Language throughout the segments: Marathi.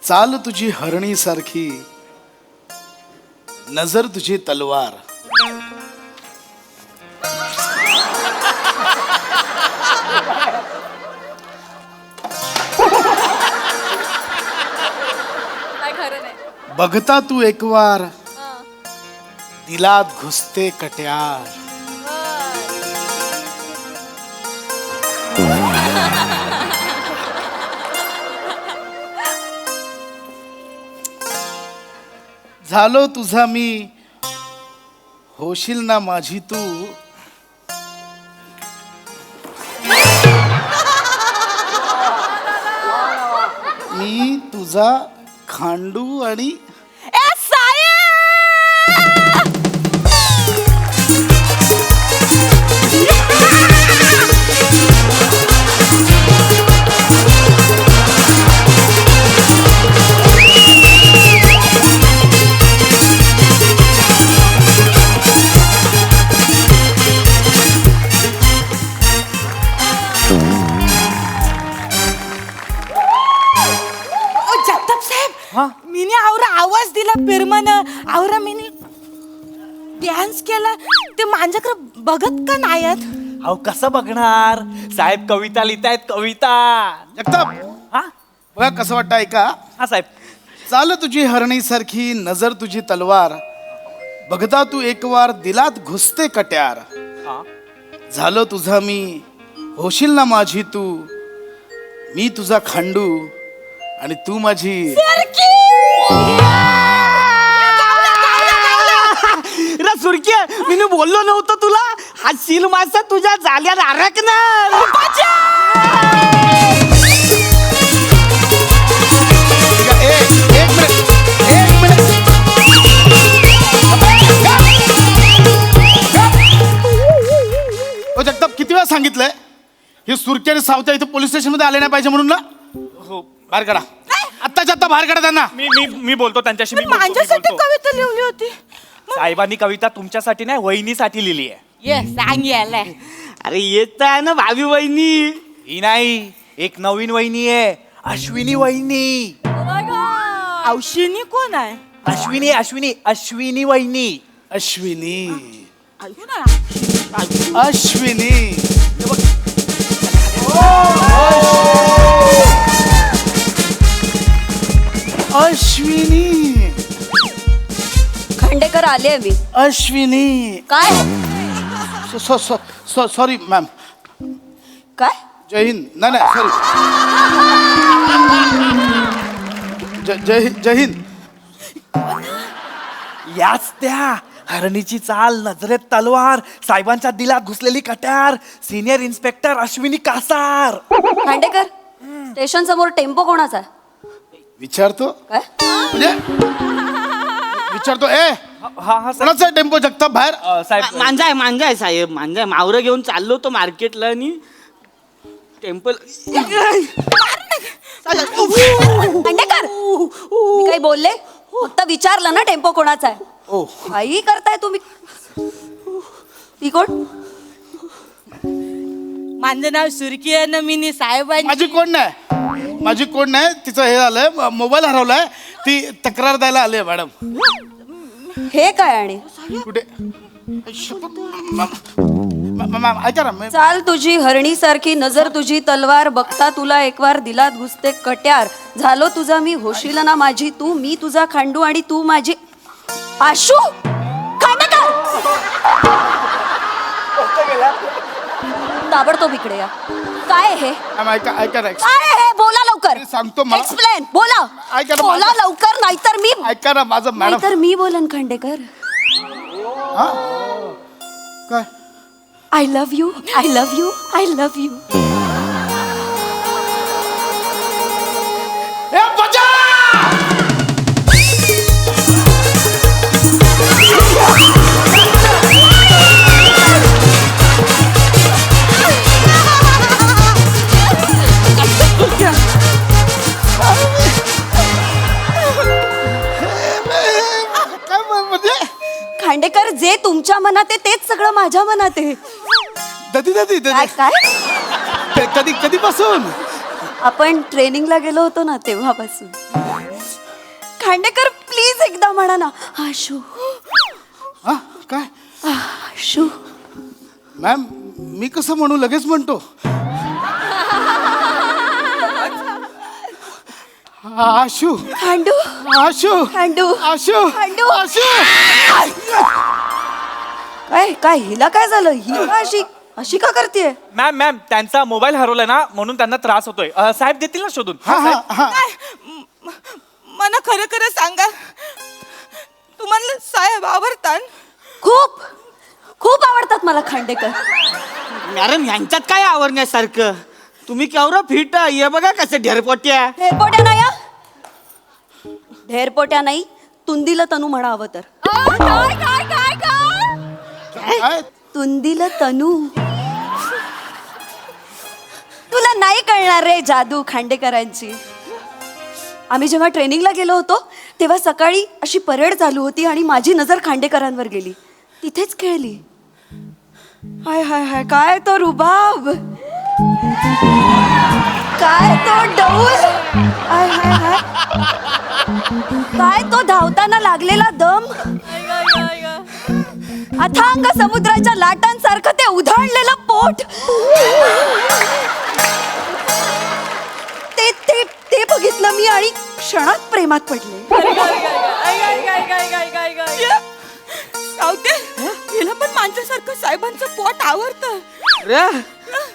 चाल तुझी हरणी सारखी, नजर तुझी तलवार. काय खरं नाही. बघता तू एक वार, दिलात घुसते कट्यार. झालो तुझा मी, होशील ना माझी तू. मी तुझा खांडू आणि ए साया! जगताप साहेब, मीने आवरा आवाज दिला फिरमान आवरा मीने डान्स केला ते माझ्याकडे बघत का नाही आहेत? अहो कसं बघणार साहेब, कविता लिहितायत कविता. जगताप हा बघा कसं वाटतं ऐका. हा साहेब. चाल तुझी हरणी सारखी, नजर तुझी तलवार. बघता तू एक वार, दिलात घुसते कट्यार. हा. झालो तुझा मी, होशील ना माझी तू. मी तुझा खांडू आणि तू माझी. रा सुरक्या, मी बोललो नव्हतं तुला, हा सील मासा तुझ्या जाल्यात अडकणार. एक मिनिट. ओ जगताप, किती वेळा सांगितलंय हे सुरके आणि सावत्या इथे पोलीस स्टेशन मध्ये आले नाही पाहिजे म्हणून ना. हो, बाहेर काढा, आत्ताच्या आत्ता बाहेर काढा त्यांना. मी बोलतो त्यांच्याशी. मी माझ्यासाठी कविता लिहिली होती. साहेबांनी कविता तुमच्यासाठी नाही, वहिनीसाठी लिहिली आहे. ये सांग याला. अरे येत आहे ना भावी वहिनी. ही नाही, एक नवीन वहिनी आहे, अश्विनी वहिनी. औशिनी कोण आहे? अश्विनी अश्विनी अश्विनी वहिनी. अश्विनी. ऐकू ना. अश्विनी. अश्विनी. खांडेकर आले मी. अश्विनी. काय सॉरी मॅम. काय जय हिंद. नाही सॉरी. जय हिंद. याच त्या हरणीची चाल, नजरेत तलवार, साहेबांच्या दिलात घुसलेली कट्यार, senior inspector Ashwini Kasar. Khandekar, station समोर टेम्पो कोणाचा आहे? विचारतो काय म्हणजे विचारतो. ए हा हा साहेब. कोणाचा टेम्पो जगताप बाहेर? साहेब मांजा आहे साहेब, मांजा आहे. मावरं घेऊन चाललो तो मार्केटला आणि टेम्पल. खांडेकर, मी काही बोलले? फक्त विचारलं ना टेम्पो कोणाचा आहे. ओ काही करताय तुम्ही. ती कोण? माझं नाव सुरकी आहे ना. मीनी साहेबांची. माझी कोण नाही. तिचं हे झालंय, मोबाईल हरवलाय. ती तक्रार द्यायला आली आहे मॅडम. हे काय? आणि कुठे? मॅम ऐका ना. चाल तुझी हरणी सारखी, नजर तुझी तलवार. बघता तुला एक वार, दिलात घुसते कट्यार. झालो तुझा मी, होशील ना माझी तू. मी तुझा खांडू आणि तू माझी. आशू खांडेकर, ताबडतोब इकडे या. काय हे? मॅम ऐका ना. काय हे? बोला लवकर. सांगतो मला. एक्सप्लेन. बोला. ऐका ना, बोला लवकर, नाहीतर मी. ऐका ना माझं मॅडम. नाहीतर मी बोलन. खांडेकर, हा काय? I love you. I love you. I love you. ए बचा! खांडेकर, जे तुमच्या मनात आहे तेच सगळं माझ्या मनात आहे. काय काय? कधीपासून? आपण ट्रेनिंगला गेलो होतो ना तेव्हापासून. खांडेकर प्लीज एकदा म्हणा ना आशू हा काय आशू. मॅम मी कसं म्हणू लगेच म्हणतो आशू खांडू आशू खांडू आशू खांडू. आशू काय काय हिला काय झालं ही का अशी अशी का करते? मॅम मॅम त्यांचा मोबाईल हरवलाय ना म्हणून त्यांना त्रास होतोय. साहेब देतील ना शोधून. हा हा हा मला खरं खरं सांगा, तुम्हाला साहेब आवडतात? खूप खूप आवडतात मला खांडेकर. मॅडम यांच्यात काय आवडण्यासारखं? तुम्ही केवढं फिट ये बघा कसं ढेरपोट्या. ढेरपोट्या नाही हा. ढेरपोट्या नाही तुंदीला तनू म्हणा हवं तर. काय काय काय काय काय तुंदीला तनू. तुला नाही कळणार रे जादू खांडेकरांची. आम्ही जेव्हा ट्रेनिंगला गेलो होतो तेव्हा सकाळी अशी परेड चालू होती आणि माझी नजर खांडेकरांवर गेली. तिथेच खेळली. हाय हाय हाय काय तो रुबाब, काय तो डौल, हाय हाय हाय काय तो धावताना लागलेला दम, अथांग समुद्राच्या लाटांसारखं ते उधाळलेलं पोट. ते ते ते बघितलं मी आणि क्षणात प्रेमात पडले. सावते हिला पण माझ्यासारखं साहेबांचं पोट आवडतं. रे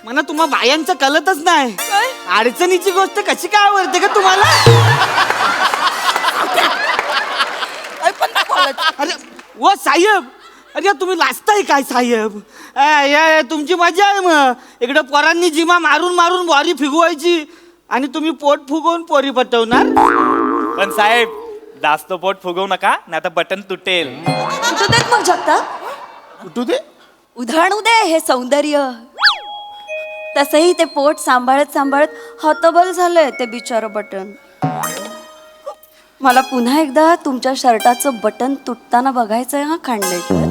मला तुम्हा बायांचं कळतच नाही. काय? अडचणीची गोष्ट कशी काय आवडते का तुम्हाला? पण नाही बोलत. अरे ओ साहेब, अरे तुम्ही लाजताय काय साहेब? तुमची मजा आहे मग. इकडे पोरांनी जिमा मारून मारून बॉरी फिगवायची आणि तुम्ही पोट फुगवून पोरी पटवणार. पण साहेब जास्त पोट फुगवू नका नाही तर बटन तुटेल. कुठं देत मग जगता कुठू दे उधाणू दे हे सौंदर्य. तसंही ते पोट सांभाळत सांभाळत हतबल झालंय ते बिचारं बटन. मला पुन्हा एकदा तुमच्या शर्टाचं बटन तुटताना बघायचंय हा खांडेकर.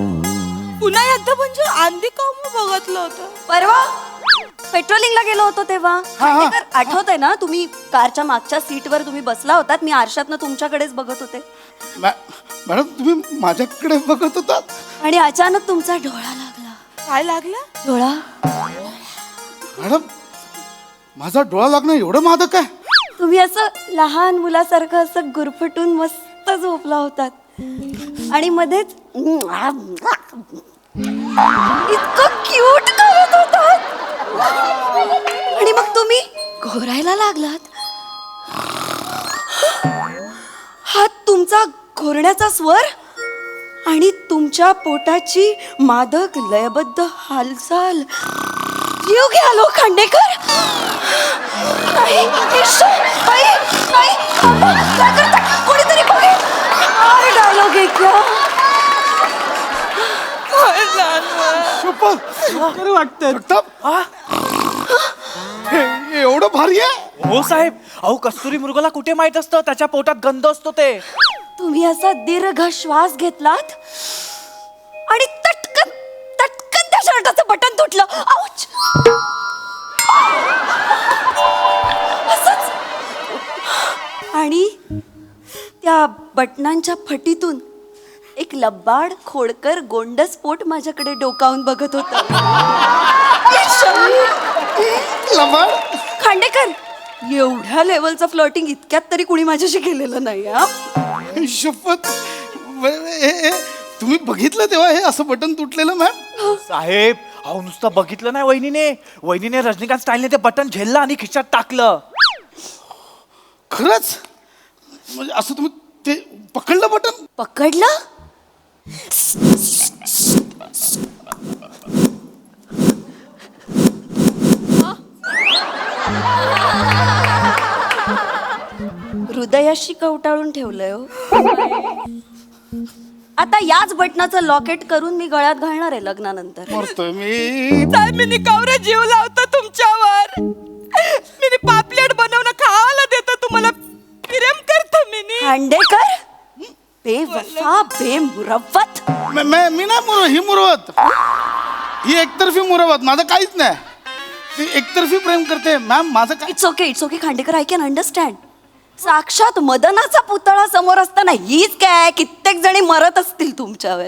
पुन्हा एकदा म्हणजे आंधी काम बघितलं होतं. परवा पेट्रोलिंगला गेलो होतो तेव्हा हा. खांडेकर आठवतंय ना, तुम्ही कारच्या मागच्या सीटवर तुम्ही बसला होतात. मी आरशातनं तुमच्याकडेच बघत होते मॅडम तुम्ही माझ्याकडे बघत होतात. आणि अचानक तुमचा डोळा लागला. काय लागलं? डोळा मॅडम माझा डोळा लागणं एवढं मादक आहे? तुम्ही असं लहान मुलासारखं असं गुरफटून मस्त झोपला होतात आणि मध्येच इतकं क्यूट करत होतात आणि मग तुम्ही घोरायला लागलात. हा तुमचा घोरण्याचा स्वर आणि तुमच्या पोटाची मादक लयबद्ध हालचाल. जीव घ्यालो खांडेकर. नाही, ईश्वर, बाई, नाही, थांबा, काय करता? कोणीतरी बघेल. काय डायलॉग आहे क्या? बरं वाटतं. जगताप, हे एवढं भारी आहे? हो साहेब, अहो कस्तुरी मृगाला कुठे माहित असतं त्याच्या पोटात गंध असतो ते. तुम्ही असा दीर्घ श्वास घेतलात आणि तटकन तटकन त्या शर्टाचं बटन तुटलं. आउच! असंच. आणि त्या बटनांच्या फटीतून एक लबाड खोडकर गोंडस पोट माझ्याकडे डोकावून बघत होतं. लबाड खांडेकर एवढ्या लेवलचं फ्लर्टिंग इतक्यात तरी कुणी माझ्याशी केलेलं नाही. हा शपथ. तुम्ही बघितलं तेव्हा हे असं बटन तुटलेलं मॅम? साहेब अहो नुसतं बघितलं नाही वहिनीने रजनीकांत स्टाईलने ते बटन झेललं आणि खिशात टाकलं. खरंच? म्हणजे असं तुम्ही ते पकडलं बटन? पकडलं. हृदयाशी कवटाळून ठेवलंय हो. आता याच बटनाचं लॉकेट करून मी गळ्यात घालणार आहे लग्नानंतर. मरतोय मी. साहेब मी कवरे जीव लावतो तुमच्यावर. मी पापलेट बनवणं खायला देतो तुम्हाला. प्रेम करतो मी. खांडेकर बेवफा बेमुरवत. मी नाही ही मुरवत. ही एकतर्फी मुरवत. माझं काहीच नाही. ती एकतर्फी प्रेम करते मॅम. माझं काय? It's okay Khandekar, I can understand. साक्षात मदनाचा पुतळा समोर असताना हीच काय कित्येक जणी मरत असतील तुमच्यावर.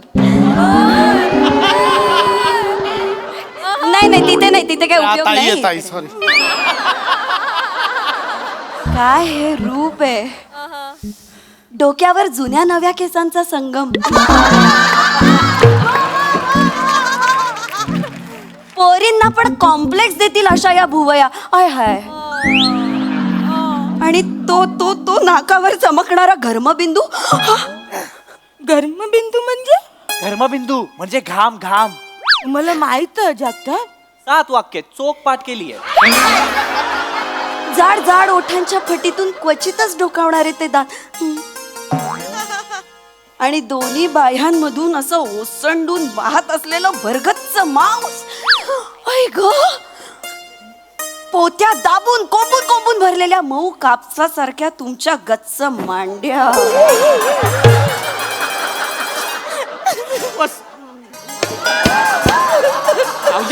नाही तिथे नाही, तिथे काय उपयोग ताई आहे, नाही. ताई सॉरी. काय हे रूप आहे. डोक्यावर जुन्या नव्या केसांचा संगम. पोरींना पण कॉम्प्लेक्स देतील अशा या भुवया. आय हाय. आणि तो तो तो नाकावर चमकणारा घर्मबिंदू. गर्मबिंदू म्हणजे धर्मबिंदू म्हणजे घाम घाम. मला माहित जगताप. 7 वाक्य चोख पाठ केली आहे. जाड जाड ओठांच्या फटीतून क्वचितच डोकावणारे ते दात. आणि दोन्ही बाह्यांमधून असं ओसंडून वाहत असलेलं भरगच्च मांस. ऐ ग, पोत्या दाबून कोंबून कोंबून भरलेल्या मऊ कापसासारख्या तुमच्या गच्च मांड्या.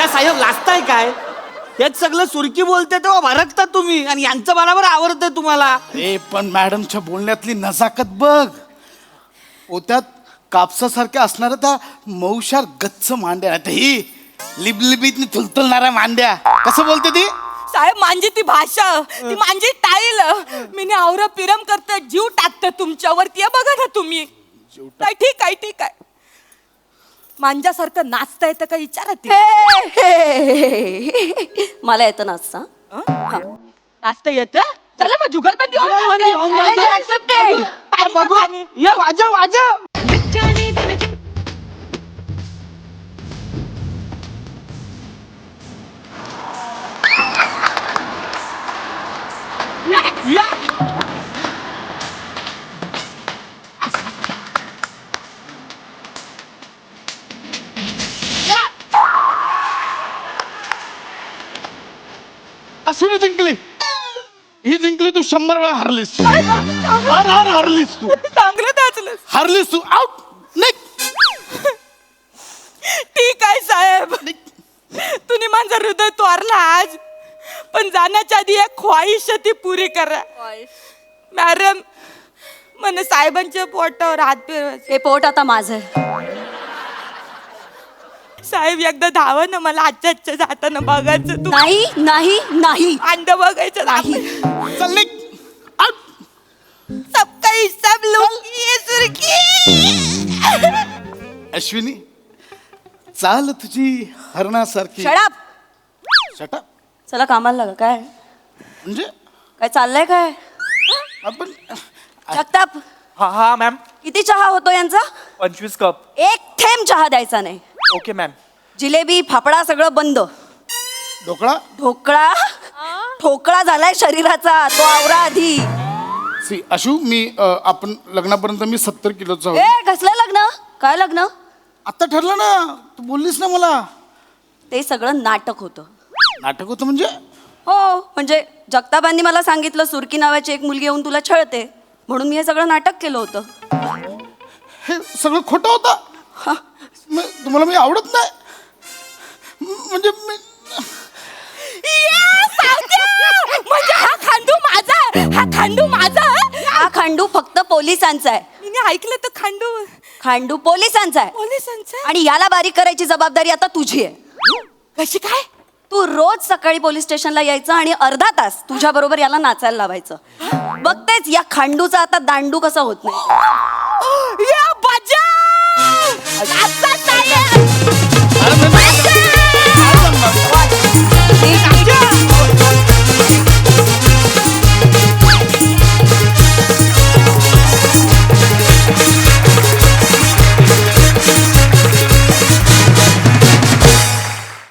साहेब लाजताय काय? हेच सगळं सुरकी बोलते तेव्हा भरकता तुम्ही आणि यांचं बरोबर आवडतंय तुम्हाला. ए पण मॅडमच्या बोलण्यातली नजाकत बघ. पोत्यात कापसासारख्या असणाऱ्या त्या मौशार गच्च मांड्या. आता ही लिबलिबीत थुलथुलणाऱ्या मांड्या. कसं बोलते ती? साहेब माझी ती भाषा, ती माझी टाईल. मी आवरा पिरम करत जीव टाकत तुमच्यावरती. बघा ना तुम्ही. काय ठीक आहे, ठीक आहे. मांजासारखं नाचता येतं का विचारा ती. मला येतं नाचता. नाचता येतं? चला मग जुगलबंदी या वाजव वाजव. अशी जिंकली, ही जिंकली. तू 100 वेळा हरलीस. हरलीस तू. चांगलं नाचलं. हरलीस तू. आउट. नाही ठीक आहे साहेब, तुम्ही माझं हृदय तोरला आज. पण जाण्याच्या आधी एक ख्वाहिश ती पुरी करा. मॅडम મને साहेबांच्या पोटावर हात फिरवायचे. हे पोट आता माझं आहे. साहेब एकदा धावा ना, मला आजच्या जाताना बघायचं. तू नाही नाही नाही अंड बघायचं नाही. चल निघ. आउट. सबका सब लोग ये सुरखी. अश्विनी चाल तुझी हरणासारखी. शडाप. शटा चला कामाला लागा. काय म्हणजे काय चाललंय काय? आपण जगताप, हा हा मॅम. किती चहा होतो यांचा? 25 कप. एक थेंब चहा द्यायचा नाही. Okay ma'am. जिलेबी फाफडा सगळं बंद. ढोकळा. ढोकळा ठोकळा झालाय शरीराचा. तो आवरा आधी. सी अशू मी आपण लग्नापर्यंत मी 70 किलोचा ए होतो. कसलं लग्न? काय लग्न? आता ठरलं ना, तू बोललीस ना मला. ते सगळं नाटक होतं. नाटक होतं म्हणजे? हो, म्हणजे जगतापांनी मला सांगितलं सुरकी नावाची एक मुलगी येऊन तुला छळते, म्हणून मी हे सगळं नाटक केलं होतं. हे सगळं खोटं होतं. तुम्हाला मी आवडत नाही म्हणजे मी. म्हणजे हा खांडू माझा, हा खांडू माझा. हा खांडू फक्त पोलिसांचा आहे. मी ऐकलं तर खांडू खांडू पोलिसांचा आहे. पोलिसांचा. आणि याला बारीक करायची जबाबदारी आता तुझी आहे. कशी काय? तू रोज सकाळी पोलीस स्टेशनला यायचं आणि अर्धा तास तुझ्या बरोबर याला नाचायला लावायचं. बघतेच या खांडूचा आता दांडू कसा होत नाही. या बाजा. आता